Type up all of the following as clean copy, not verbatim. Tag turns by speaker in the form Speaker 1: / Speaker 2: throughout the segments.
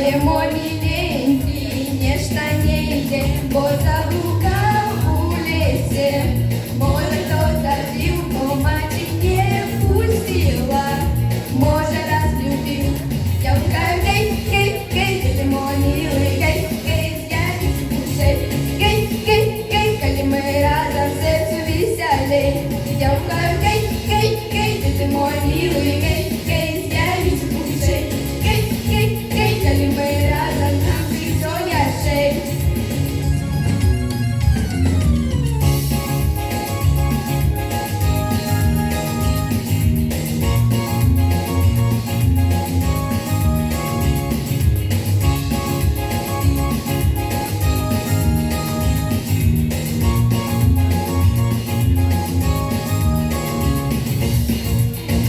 Speaker 1: Йдемо, миленький, нежно не йде, бо заблукав у лісі. Може, хто забив, бо мати не пустила, може, розлюбив. Я гукаю, гей, гей, гей, йдемо, милий, гей, гей, з'явись душей. Гей, гей, гей, коли ми разом серцю веселей. Я гукаю, гей, гей, гей, йдемо, милий, гей, гей, з'явись душей. Гей, гей, гей, коли ми разом нам соняшей.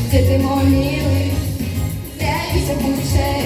Speaker 1: Где ты, мой милый, з'явися більше.